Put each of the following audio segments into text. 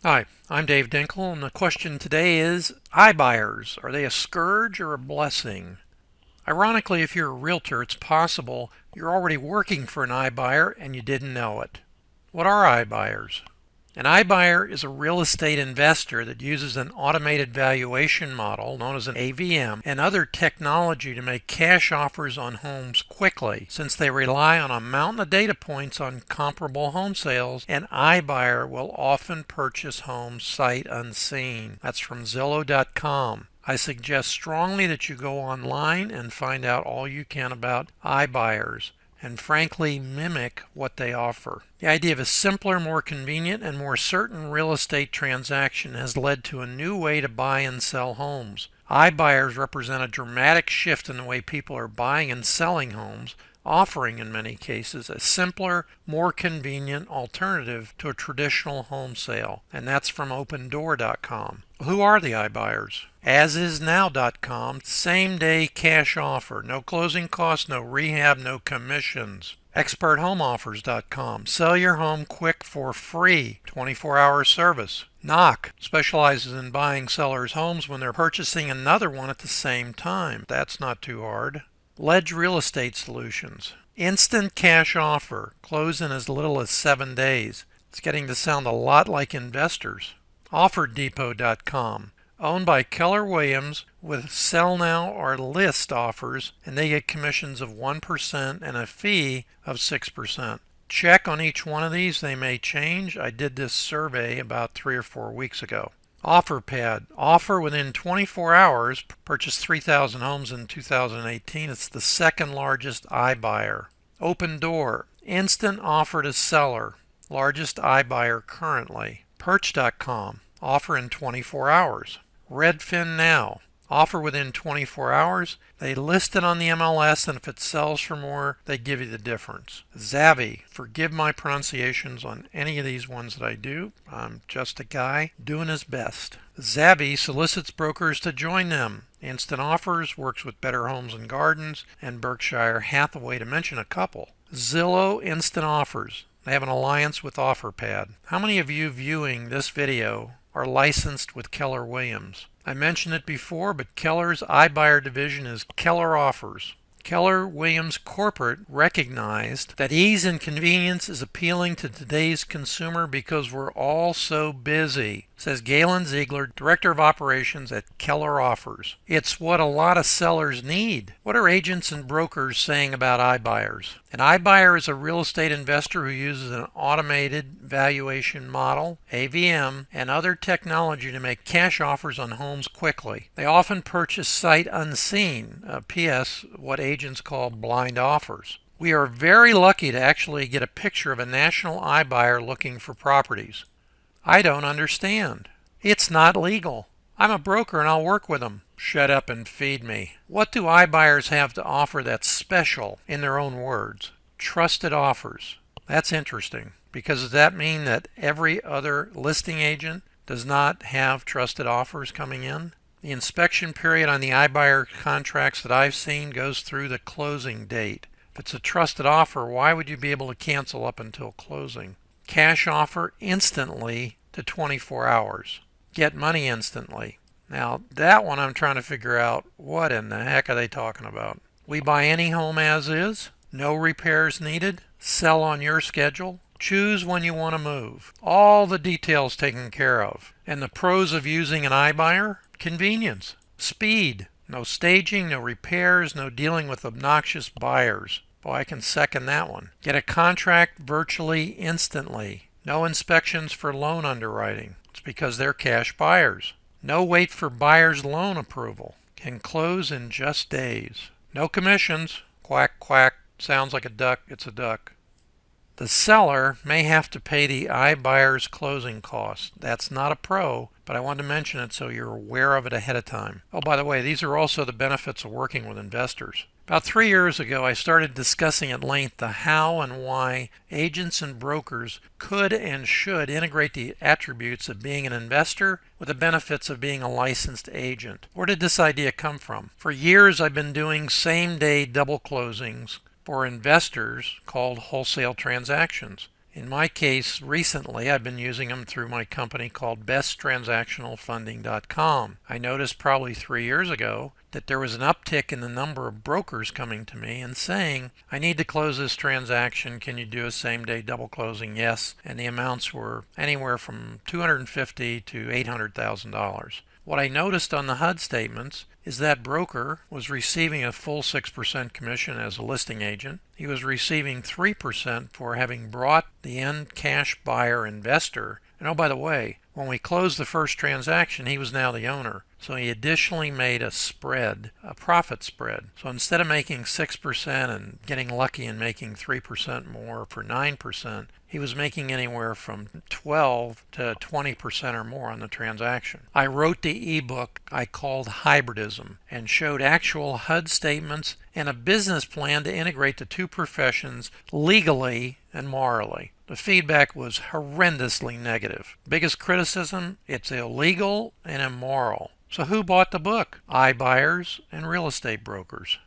Hi, I'm Dave Dinkle, and the question today is iBuyers. Are they a scourge or a blessing? Ironically, if you're a realtor, it's possible you're already working for an iBuyer and you didn't know it. What are iBuyers? An iBuyer is a real estate investor that uses an automated valuation model known as an AVM and other technology to make cash offers on homes quickly. Since they rely on a mountain of data points on comparable home sales, an iBuyer will often purchase homes sight unseen. That's from Zillow.com. I suggest strongly that you go online and find out all you can about iBuyers and frankly mimic what they offer. The idea of a simpler, more convenient, and more certain real estate transaction has led to a new way to buy and sell homes. iBuyers represent a dramatic shift in the way people are buying and selling homes, offering in many cases a simpler, more convenient alternative to a traditional home sale. And that's from opendoor.com. Who are the iBuyers? AsIsNow.com, same day cash offer, no closing costs, no rehab, no commissions. ExpertHomeOffers.com, sell your home quick for free, 24-hour service. Knock specializes in buying sellers' homes when they're purchasing another one at the same time. That's not too hard. Ledge Real Estate Solutions, instant cash offer, close in as little as 7 days. It's getting to sound a lot like investors. OfferDepot.com, owned by Keller Williams with sell now or list offers, and they get commissions of 1% and a fee of 6%. Check on each one of these. They may change. I did this survey about 3 or 4 weeks ago. OfferPad, offer within 24 hours, purchased 3,000 homes in 2018. It's the second largest iBuyer. Opendoor, instant offer to seller, largest iBuyer currently. Perch.com, offer in 24 hours. Redfin Now, offer within 24 hours. They list it on the MLS, and if it sells for more, they give you the difference. Zavvy, forgive my pronunciations on any of these ones that I do. I'm just a guy doing his best. Zavvy solicits brokers to join them. Instant Offers works with Better Homes and Gardens and Berkshire Hathaway, to mention a couple. Zillow Instant Offers. They have an alliance with OfferPad. How many of you viewing this video are licensed with Keller Williams? I mentioned it before, but Keller's iBuyer division is Keller Offers. Keller Williams Corporate recognized that ease and convenience is appealing to today's consumer because we're all so busy, says Galen Ziegler, Director of Operations at Keller Offers. It's what a lot of sellers need. What are agents and brokers saying about iBuyers? An iBuyer is a real estate investor who uses an automated valuation model, AVM, and other technology to make cash offers on homes quickly. They often purchase sight unseen, P.S. what agents call blind offers. We are very lucky to actually get a picture of a national iBuyer looking for properties. I don't understand. It's not legal. I'm a broker and I'll work with them. Shut up and feed me. What do iBuyers have to offer that's special, in their own words? Trusted offers. That's interesting, because does that mean that every other listing agent does not have trusted offers coming in? The inspection period on the iBuyer contracts that I've seen goes through the closing date. If it's a trusted offer, why would you be able to cancel up until closing? Cash offer instantly to 24 hours. Get money instantly. Now, that one I'm trying to figure out, what in the heck are they talking about? We buy any home as is, no repairs needed, sell on your schedule, choose when you want to move. All the details taken care of. And the pros of using an iBuyer? Convenience, speed, no staging, no repairs, no dealing with obnoxious buyers. Boy, I can second that one. Get a contract virtually instantly. No inspections for loan underwriting. It's because they're cash buyers. No wait for buyer's loan approval. Can close in just days. No commissions. Quack, quack. Sounds like a duck. It's a duck. The seller may have to pay the iBuyer's closing costs. That's not a pro, but I wanted to mention it so you're aware of it ahead of time. Oh, by the way, these are also the benefits of working with investors. About 3 years ago, I started discussing at length the how and why agents and brokers could and should integrate the attributes of being an investor with the benefits of being a licensed agent. Where did this idea come from? For years, I've been doing same-day double closings for investors called wholesale transactions. In my case, recently, I've been using them through my company called besttransactionalfunding.com. I noticed probably 3 years ago that there was an uptick in the number of brokers coming to me and saying, I need to close this transaction. Can you do a same-day double closing? Yes. And the amounts were anywhere from $250,000 to $800,000. What I noticed on the HUD statements is that broker was receiving a full 6% commission as a listing agent. He was receiving 3% for having brought the end cash buyer investor. And oh, by the way, when we closed the first transaction, he was now the owner. So he additionally made a spread, a profit spread. So instead of making 6% and getting lucky and making 3% more for 9%, he was making anywhere from 12 to 20% or more on the transaction. I wrote the ebook I called Hybridism and showed actual HUD statements and a business plan to integrate the two professions legally and morally. The feedback was horrendously negative. Biggest criticism, it's illegal and immoral. So who bought the book? iBuyers and real estate brokers.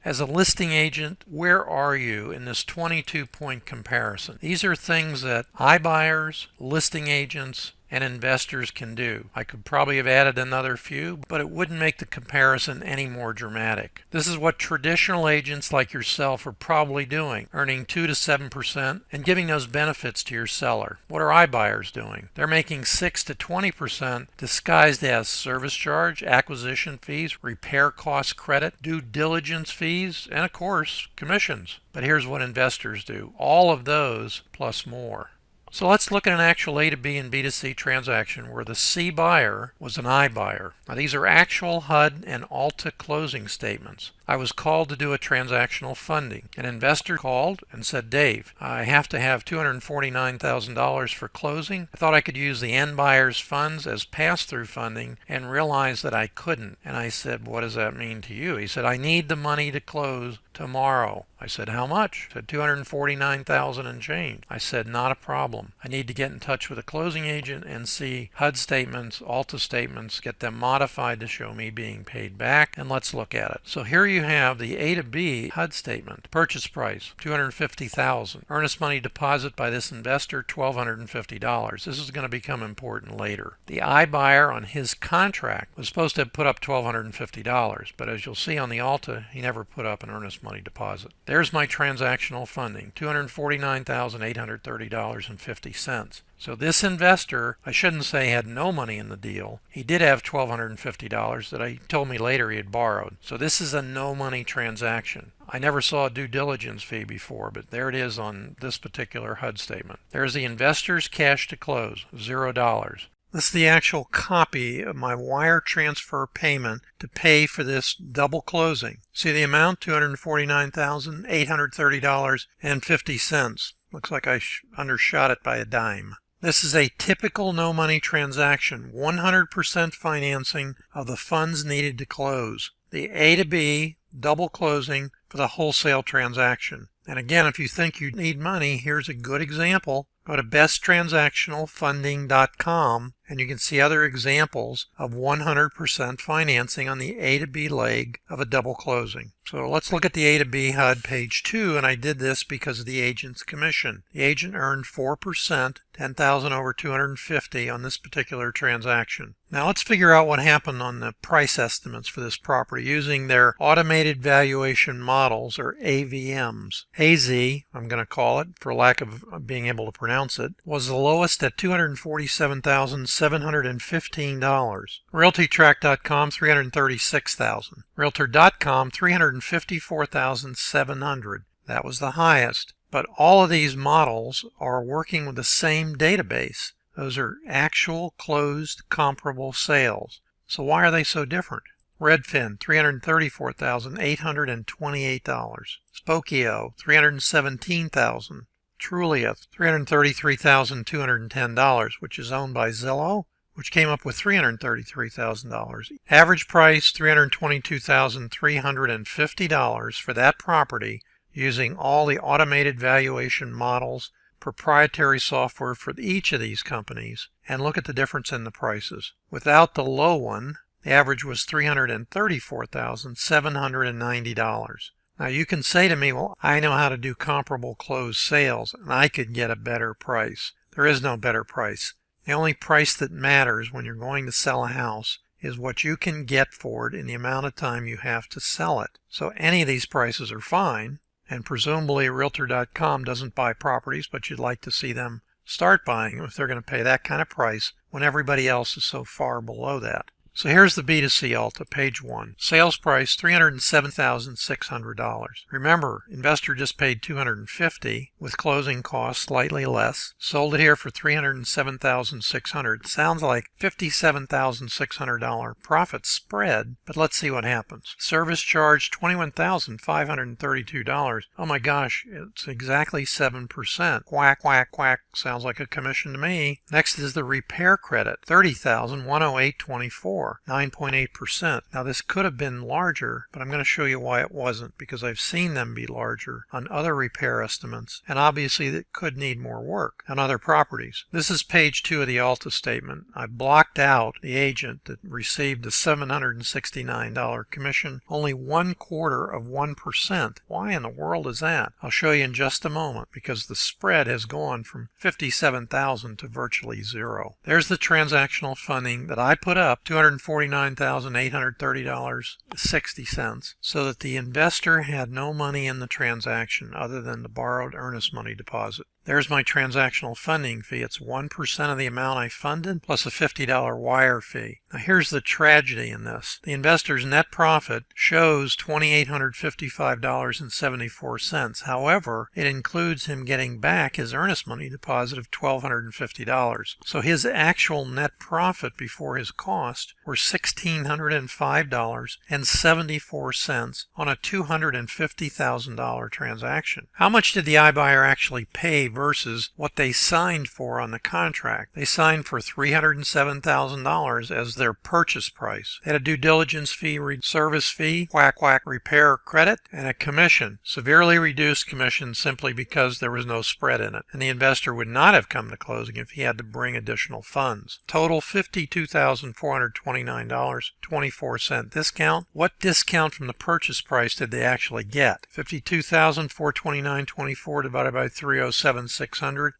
As a listing agent, where are you in this 22-point comparison? These are things that iBuyers, listing agents, and investors can do. I could probably have added another few, but it wouldn't make the comparison any more dramatic. This is what traditional agents like yourself are probably doing, earning 2 to 7% and giving those benefits to your seller. What are iBuyers doing? They're making 6 to 20% disguised as service charge, acquisition fees, repair cost credit, due diligence fees, and of course, commissions. But here's what investors do. All of those plus more. So let's look at an actual A to B and B to C transaction where the C buyer was an iBuyer. Now these are actual HUD and ALTA closing statements. I was called to do a transactional funding. An investor called and said, Dave, I have to have $249,000 for closing. I thought I could use the end buyer's funds as pass-through funding and realized that I couldn't. And I said, what does that mean to you? He said, I need the money to close tomorrow. I said, how much? He said, $249,000 and change. I said, not a problem. I need to get in touch with a closing agent and see HUD statements, ALTA statements, get them modified to show me being paid back, and let's look at it. So here you have the A to B HUD statement. Purchase price, $250,000. Earnest money deposit by this investor, $1,250. This is going to become important later. The iBuyer on his contract was supposed to have put up $1,250, but as you'll see on the ALTA, he never put up an earnest money deposit. There's my transactional funding, $249,830.50. So this investor, I shouldn't say had no money in the deal. He did have $1,250 that he told me later he had borrowed. So this is a no money transaction. I never saw a due diligence fee before, but there it is on this particular HUD statement. There's the investor's cash to close, $0. This is the actual copy of my wire transfer payment to pay for this double closing. See the amount, $249,830.50. Looks like I undershot it by a dime. This is a typical no money transaction, 100% financing of the funds needed to close. The A to B double closing for the wholesale transaction. And again, if you think you need money, here's a good example. Go to besttransactionalfunding.com and you can see other examples of 100% financing on the A to B leg of a double closing. So let's look at the A to B HUD page 2, and I did this because of the agent's commission. The agent earned 4%, $10,000 over $250 on this particular transaction. Now let's figure out what happened on the price estimates for this property using their automated valuation models, or AVMs. AZ, I'm going to call it for lack of being able to pronounce it, was the lowest at $247,715. RealtyTrack.com, $336,000. Realtor.com, $354,700. That was the highest. But all of these models are working with the same database. Those are actual closed comparable sales. So why are they so different? Redfin, $334,828. Spokio, $317,000. Trulia, $333,210, which is owned by Zillow, which came up with $333,000. Average price, $322,350 for that property using all the automated valuation models, proprietary software for each of these companies, and look at the difference in the prices. Without the low one, the average was $334,790. Now you can say to me, well, I know how to do comparable closed sales and I could get a better price. There is no better price. The only price that matters when you're going to sell a house is what you can get for it in the amount of time you have to sell it. So any of these prices are fine, and presumably Realtor.com doesn't buy properties, but you'd like to see them start buying them if they're going to pay that kind of price when everybody else is so far below that. So here's the B2C ALTA, page 1. Sales price $307,600. Remember, investor just paid $250 with closing costs slightly less. Sold it here for $307,600. Sounds like $57,600 profit spread, but let's see what happens. Service charge $21,532. Oh my gosh, it's exactly 7%. Quack, quack, quack. Sounds like a commission to me. Next is the repair credit, $30,108.24. 9.8%. Now this could have been larger, but I'm going to show you why it wasn't, because I've seen them be larger on other repair estimates, and obviously that could need more work on other properties. This is page 2 of the ALTA statement. I blocked out the agent that received a $769 commission, only 1/4%. Why in the world is that? I'll show you in just a moment, because the spread has gone from $57,000 to virtually zero. There's the transactional funding that I put up, $249,830.60, so that the investor had no money in the transaction other than the borrowed earnest money deposit. There's my transactional funding fee. It's 1% of the amount I funded plus a $50 wire fee. Now here's the tragedy in this. The investor's net profit shows $2,855.74. However, it includes him getting back his earnest money deposit of $1,250. So his actual net profit before his cost were $1,605.74 on a $250,000 transaction. How much did the iBuyer actually pay versus what they signed for on the contract? They signed for $307,000 as their purchase price. They had a due diligence fee, service fee, whack whack repair credit, and a commission, severely reduced commission simply because there was no spread in it, and the investor would not have come to closing if he had to bring additional funds. Total $52,429.24 discount. What discount from the purchase price did they actually get? $52,429.24 divided by 307,600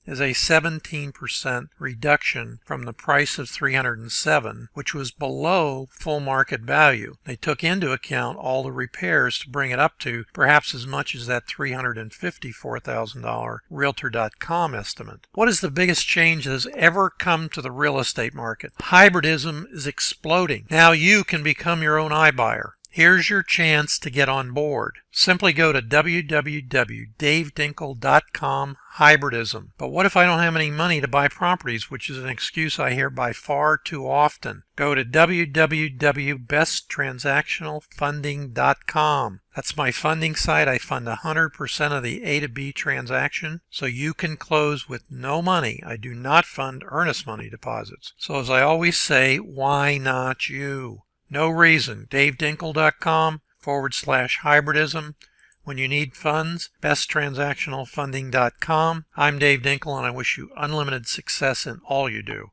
is a 17% reduction from the price of $307, which was below full market value. They took into account all the repairs to bring it up to perhaps as much as that $354,000 Realtor.com estimate. What is the biggest change that has ever come to the real estate market? Hybridism is exploding. Now you can become your own iBuyer. Here's your chance to get on board. Simply go to www.davedinkle.com Hybridism. But what if I don't have any money to buy properties, which is an excuse I hear by far too often? Go to www.besttransactionalfunding.com. That's my funding site. I fund 100% of the A to B transaction, so you can close with no money. I do not fund earnest money deposits. So as I always say, why not you? No reason. DaveDinkle.com/hybridism. When you need funds, besttransactionalfunding.com. I'm Dave Dinkle, and I wish you unlimited success in all you do.